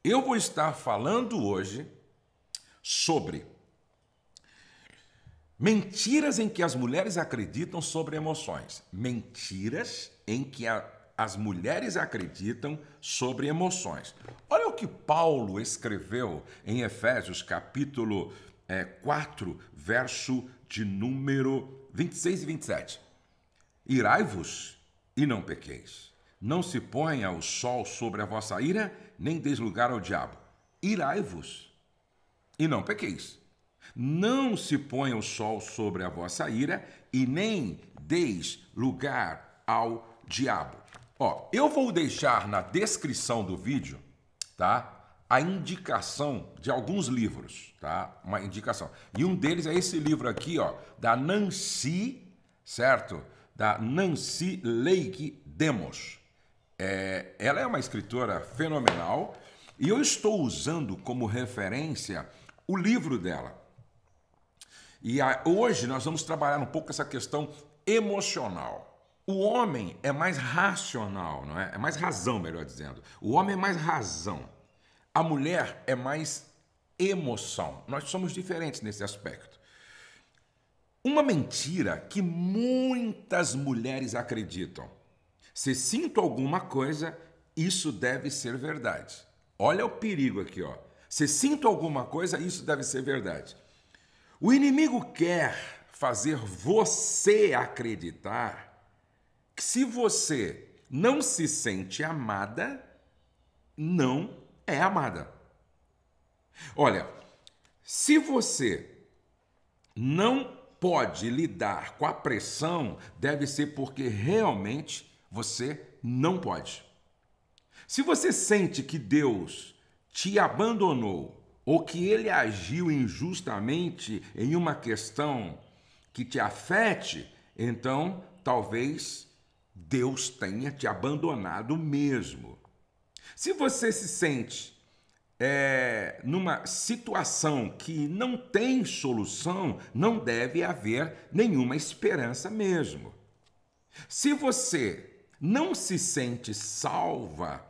Eu vou estar falando hoje sobre mentiras em que as mulheres acreditam sobre emoções. Mentiras em que as mulheres acreditam sobre emoções. Olha o que Paulo escreveu em Efésios capítulo 4, verso de número 26 e 27. Irai-vos e não pequeis. Não se ponha o sol sobre a vossa ira, nem deis lugar ao diabo. Irai-vos e não pequeis. Não se ponha o sol sobre a vossa ira, e nem deis lugar ao diabo. Eu vou deixar na descrição do vídeo, tá? A indicação de alguns livros, tá? Uma indicação. E um deles é esse livro aqui, da Nancy, certo? Da Nancy Lake Demos. Ela é uma escritora fenomenal e eu estou usando como referência o livro dela. E hoje nós vamos trabalhar um pouco essa questão emocional. O homem é mais racional, não é? É mais razão, melhor dizendo. O homem é mais razão. A mulher é mais emoção. Nós somos diferentes nesse aspecto. Uma mentira que muitas mulheres acreditam. Se sinto alguma coisa, isso deve ser verdade. Olha o perigo aqui, Se sinto alguma coisa, isso deve ser verdade. O inimigo quer fazer você acreditar que se você não se sente amada, não é amada. Olha, se você não pode lidar com a pressão, deve ser porque realmente você não pode. Se você sente que Deus te abandonou ou que ele agiu injustamente em uma questão que te afete, então talvez Deus tenha te abandonado mesmo. Se você se sente numa situação que não tem solução, não deve haver nenhuma esperança mesmo. Se você não se sente salva,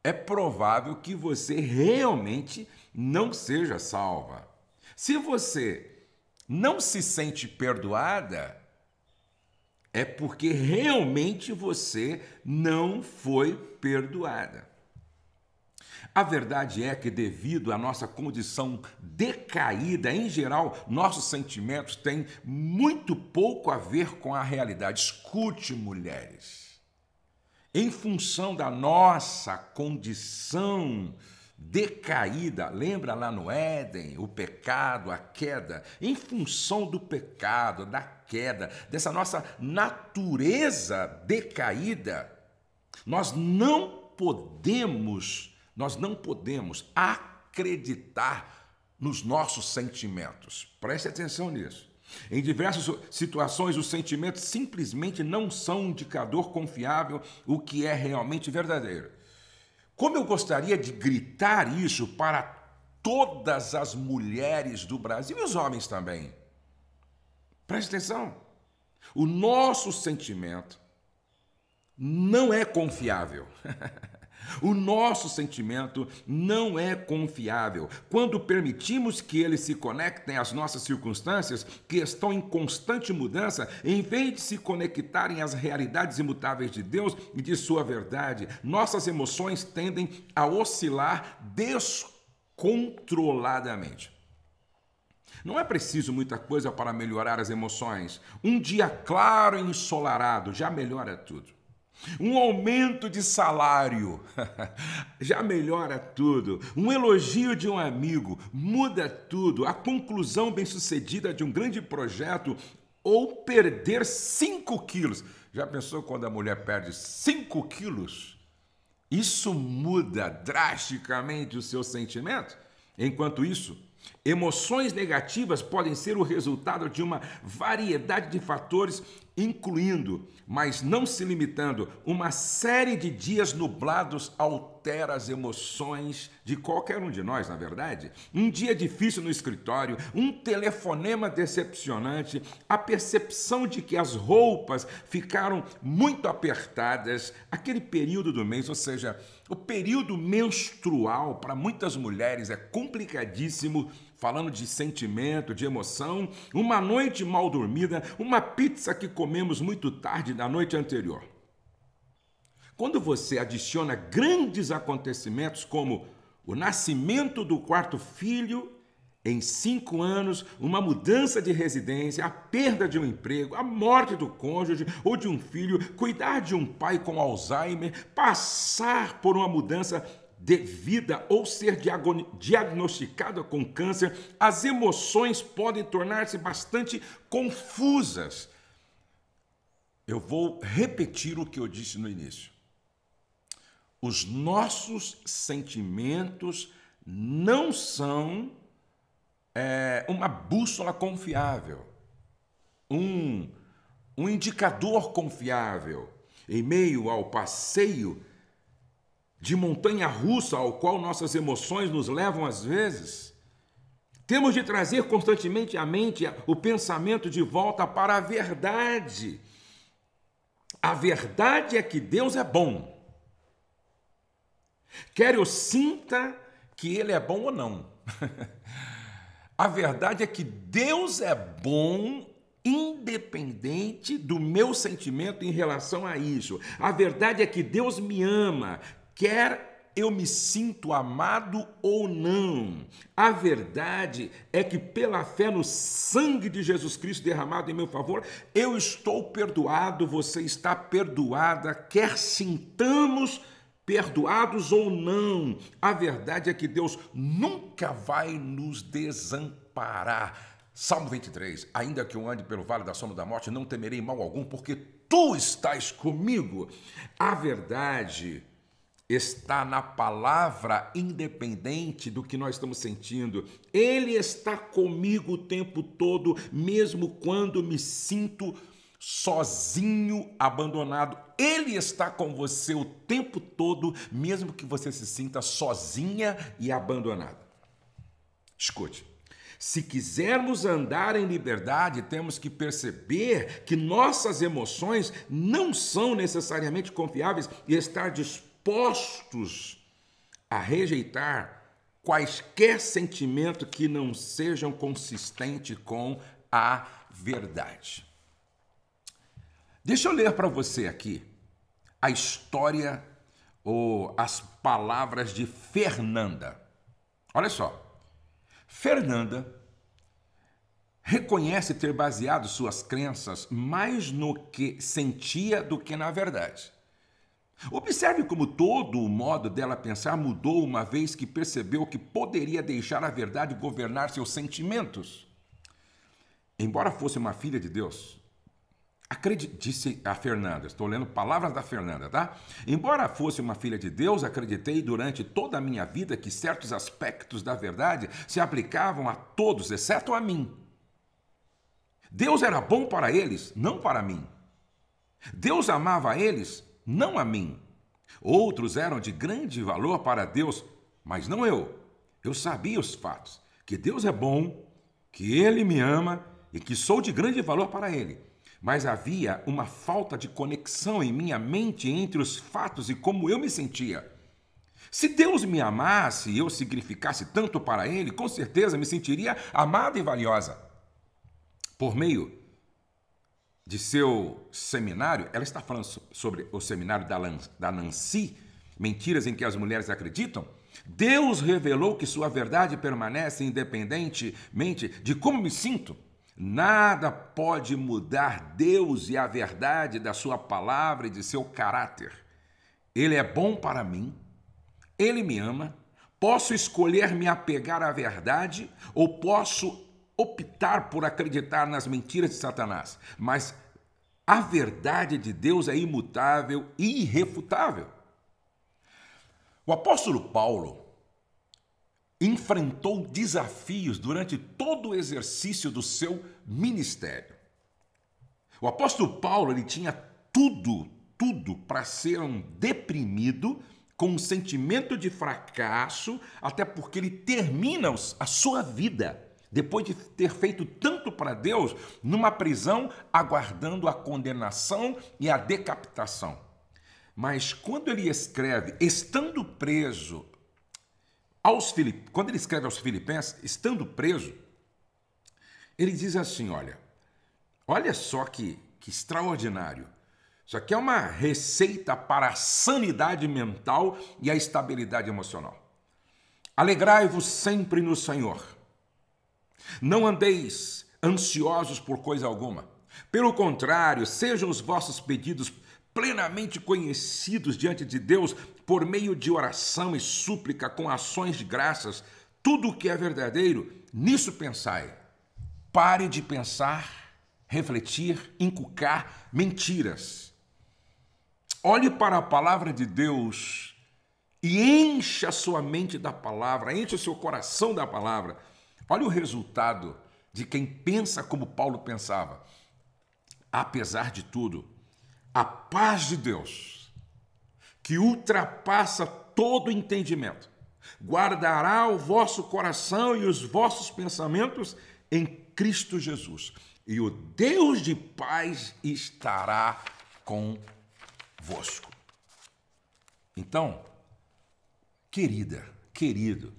é provável que você realmente não seja salva. Se você não se sente perdoada, é porque realmente você não foi perdoada. A verdade é que, devido à nossa condição decaída, em geral, nossos sentimentos têm muito pouco a ver com a realidade. Escute, mulheres. Em função da nossa condição decaída, lembra lá no Éden, o pecado, a queda? Em função do pecado, da queda, dessa nossa natureza decaída, nós não podemos acreditar nos nossos sentimentos. Preste atenção nisso. Em diversas situações, os sentimentos simplesmente não são um indicador confiável o que é realmente verdadeiro. Como eu gostaria de gritar isso para todas as mulheres do Brasil e os homens também. Preste atenção. O nosso sentimento não é confiável. O nosso sentimento não é confiável. Quando permitimos que eles se conectem às nossas circunstâncias, que estão em constante mudança, em vez de se conectarem às realidades imutáveis de Deus e de sua verdade, nossas emoções tendem a oscilar descontroladamente. Não é preciso muita coisa para melhorar as emoções. Um dia claro e ensolarado já melhora tudo. Um aumento de salário já melhora tudo. Um elogio de um amigo muda tudo. A conclusão bem-sucedida de um grande projeto ou perder 5 quilos. Já pensou quando a mulher perde 5 quilos? Isso muda drasticamente o seu sentimento? Enquanto isso, emoções negativas podem ser o resultado de uma variedade de fatores incluindo, mas não se limitando, uma série de dias nublados altera as emoções de qualquer um de nós, na verdade. Um dia difícil no escritório, um telefonema decepcionante, a percepção de que as roupas ficaram muito apertadas, aquele período do mês, ou seja, o período menstrual para muitas mulheres é complicadíssimo, falando de sentimento, de emoção, uma noite mal dormida, uma pizza que comemos muito tarde da noite anterior. Quando você adiciona grandes acontecimentos como o nascimento do quarto filho em 5 anos, uma mudança de residência, a perda de um emprego, a morte do cônjuge ou de um filho, cuidar de um pai com Alzheimer, passar por uma mudança de vida ou ser diagnosticado com câncer, as emoções podem tornar-se bastante confusas. Eu vou repetir o que eu disse no início. Os nossos sentimentos não são uma bússola confiável, um indicador confiável em meio ao passeio de montanha-russa ao qual nossas emoções nos levam às vezes. Temos de trazer constantemente à mente o pensamento de volta para a verdade. A verdade é que Deus é bom. Quer eu sinta que Ele é bom ou não. A verdade é que Deus é bom independente do meu sentimento em relação a isso. A verdade é que Deus me ama, quer eu me sinto amado ou não. A verdade é que pela fé no sangue de Jesus Cristo derramado em meu favor, eu estou perdoado, você está perdoada, quer sintamos perdoados ou não. A verdade é que Deus nunca vai nos desamparar. Salmo 23, ainda que eu ande pelo vale da sombra da morte, não temerei mal algum, porque tu estás comigo. A verdade está na palavra, independente do que nós estamos sentindo. Ele está comigo o tempo todo, mesmo quando me sinto sozinho, abandonado. Ele está com você o tempo todo, mesmo que você se sinta sozinha e abandonada. Escute, se quisermos andar em liberdade, temos que perceber que nossas emoções não são necessariamente confiáveis e estar dispostos a rejeitar quaisquer sentimento que não sejam consistentes com a verdade. Deixa eu ler para você aqui a história ou as palavras de Fernanda. Olha só, Fernanda reconhece ter baseado suas crenças mais no que sentia do que na verdade. Observe como todo o modo dela pensar mudou uma vez que percebeu que poderia deixar a verdade governar seus sentimentos. Embora fosse uma filha de Deus, disse a Fernanda, estou lendo palavras da Fernanda, tá? Embora fosse uma filha de Deus, acreditei durante toda a minha vida que certos aspectos da verdade se aplicavam a todos, exceto a mim. Deus era bom para eles, não para mim. Deus amava eles, não a mim. Outros eram de grande valor para Deus, mas não eu. Eu sabia os fatos, que Deus é bom, que Ele me ama e que sou de grande valor para Ele. Mas havia uma falta de conexão em minha mente entre os fatos e como eu me sentia. Se Deus me amasse e eu significasse tanto para Ele, com certeza me sentiria amada e valiosa. Por meio de seu seminário, ela está falando sobre o seminário da Nancy, Mentiras em que as Mulheres Acreditam, Deus revelou que sua verdade permanece independentemente de como me sinto. Nada pode mudar Deus e a verdade da sua palavra e de seu caráter. Ele é bom para mim, Ele me ama, posso escolher me apegar à verdade ou posso optar por acreditar nas mentiras de Satanás. Mas a verdade de Deus é imutável e irrefutável. O apóstolo Paulo enfrentou desafios durante todo o exercício do seu ministério. O apóstolo Paulo, ele tinha tudo para ser um deprimido, com um sentimento de fracasso, até porque ele termina a sua vida, depois de ter feito tanto para Deus, numa prisão, aguardando a condenação e a decapitação. Mas quando ele escreve, estando preso, quando ele escreve aos Filipenses, estando preso, ele diz assim, olha só que extraordinário. Isso aqui é uma receita para a sanidade mental e a estabilidade emocional. Alegrai-vos sempre no Senhor. Não andeis ansiosos por coisa alguma. Pelo contrário, sejam os vossos pedidos plenamente conhecidos diante de Deus por meio de oração e súplica com ações de graças. Tudo o que é verdadeiro, nisso pensai. Pare de pensar, refletir, inculcar mentiras. Olhe para a palavra de Deus e encha a sua mente da palavra, encha o seu coração da palavra. Olha o resultado de quem pensa como Paulo pensava. Apesar de tudo, a paz de Deus, que ultrapassa todo entendimento, guardará o vosso coração e os vossos pensamentos em Cristo Jesus. E o Deus de paz estará convosco. Então, querida, querido,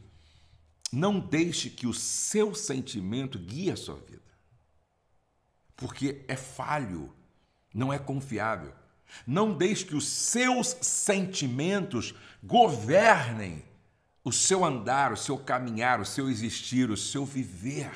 não deixe que o seu sentimento guie a sua vida. Porque é falho, não é confiável. Não deixe que os seus sentimentos governem o seu andar, o seu caminhar, o seu existir, o seu viver.